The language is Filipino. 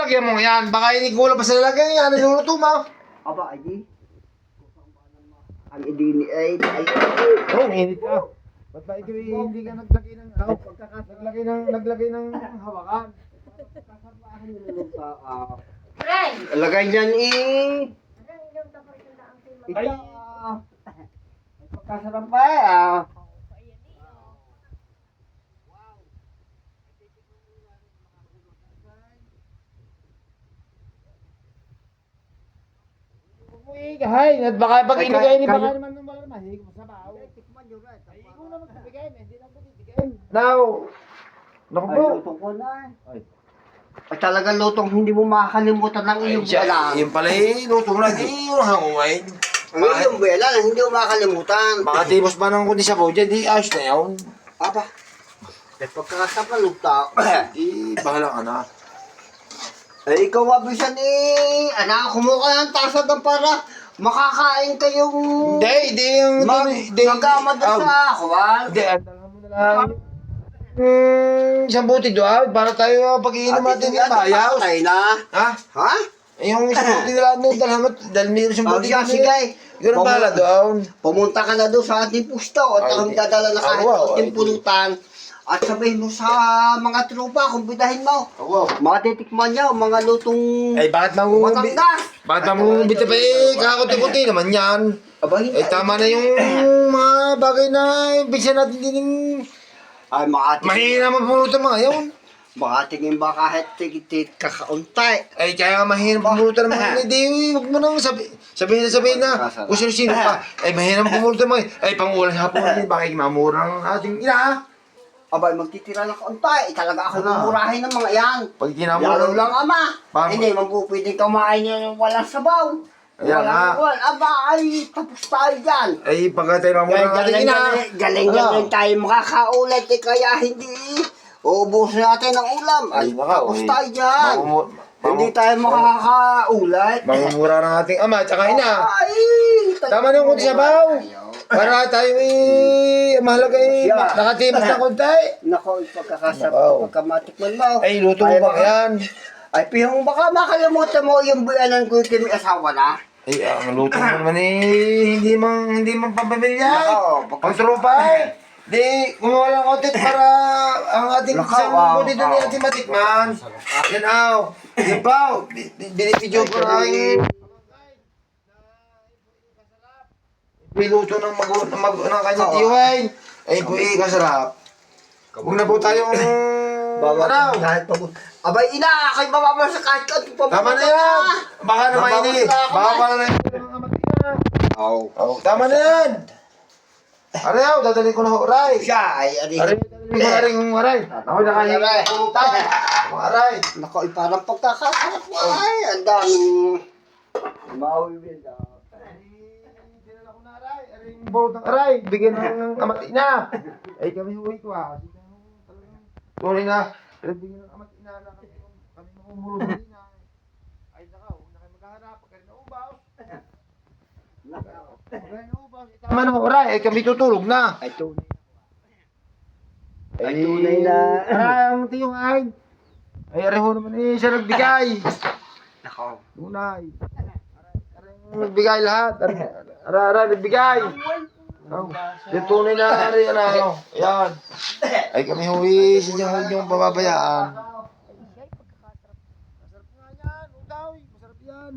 lalagyan mo yan. Baka hindi kulang pa sa lalagyan yan. Niluluto mo. Aba, ay ang idini ay Oo, init ka. Ba't ba ikaw hindi ka naglagay ng naglagay ng hawakan? lagay niyan Ay, pagkasarap pa eh. uy, kahay. At baka pag Ay, inigay ni kaya- baka naman nung naman. Hindi ko masabaw. Ay, ikaw naman bibigay. Hindi lang ko bibigay. Now, naku Ay, po. lutong ko na eh. Ay. Ay, talagang lutong hindi mo makakalimutan ng iyong buwela. Yung pala luto mo lang. Di yung hangungay. Ang iyong buwela, hindi mo makakalimutan. Makatimos pa ng kundi sa dyan. Di ayos na yun. Aba, eh pagkakasap na luta. Di, bahala ka na. Eh, ikaw abisan anak, kumuha ng tasad ng para makakain kayong Hindi yung... magama doon sa akwal. Hindi, andalan mo na lang. Isang buti doon, para tayo pag-iinom natin ng bayaw. Patay na. Ha? Ha? Yung isang buti nila doon, dahil mayroon isang buti Siya, sige. Ikaw na bahala doon. Pumunta ka na doon sa ating pusto at Ay, kami dadala na kahit wow, ating ay, pulutan. At sabihin mo sa mga tropa, kung bidahin mo, Wow. matitikman niya ang mga lutong Ay, bakit mangungubit? Batangas. Bakit mangungubit pa eh? Kakakunti-kunti naman yan. Aba, hindi. Eh, tama na yung mga bagay na bisa natin din yung... Ay, makatingin. Mahina mapulutan mga yun. Makatingin ba kahit tigit kakauntay. Ay, kaya nga mahina pumulutan ng mga hindi, huwag mo nang sabihin na kung sino pa. Ay, mahina pumulutan mga ay, pang-ulan hapon din, bakit mamura ng ating ina. Abay, magtitira ng kauntay. Talaga ako mumurahin ng mga yan. Pag Lalo tinamura lang, ama. Paano? Hindi, man po pwedeng kumain niya ng walang sabaw. Ayan nga. Walang aba, ay, tapos tayo dyan. ay, pagka tayo mamura ng ating ina. Galing tayo makakaulit eh, kaya hindi uubos natin ang ulam. Ay, tapos tayo dyan. Hindi tayo makakaulit. Mamumura ng ating ama at saka ina. Ay, Tama na yung kunti sabaw. Para tayo mahalaga nakatimos na kunti. Nako, ipagkakasap, Nako. pagkamatikman mo. Ay, luto mo ba yan? Ay, pihong baka makalimutan mo yung buyanan ko yung asawa na. Ay, ang luto mo naman hindi man pamilya. Nako, Ang tropa eh. Di, kumuha lang konti para ang ating Nako, isang wow, buti doon yung ating matikman. Yan aw. Yan pa. Binibidyo ko na yung piluto ng kanyang tiwain. Ay po kasarap. Huwag na po tayong ano. Kahit pag... Abay, ina, kayo bababa sa kahit ano pa. Tama na yan. Baka naman hindi. Babawas na ako, Baka man. pala na yung mga matikman. Oo. Oh, tama na yan. Araw, dadalhin ko na ho, Aray. Siya, ay, Aray, dadalhin ko na rin yung Aray. Ako nakahingi Aray. ng pulutan. Mga Aray. Nako, parang pagkakasarap mo. Ay, ang daming... Mauwi na. Dinala ko na Aray. Aray yung bawat ng Aray. Bigyan ng kamati na. Ay, kami huwi ko ah. Sorry na. Bigyan ng kamati na kami mamumulong din na. Ay, naka, huwag na kayo maghahanap. Pagka rin naubaw. Pagka rin naubaw. Tama na ho, Aray. Ay, kami tutulog na. Ay, tunay. Ay, tunay na. Aray, ang tiyong ay. Ay, aray ho naman eh, siya nagbigay. Nako. Tunay. Aray nagbigay lahat. Aray, nagbigay. Oh, yung tunay na aray, ano. Yan. Ay, kami huwi, siya yung pababayaan. Masarap nga yan, udaw. Masarap yan.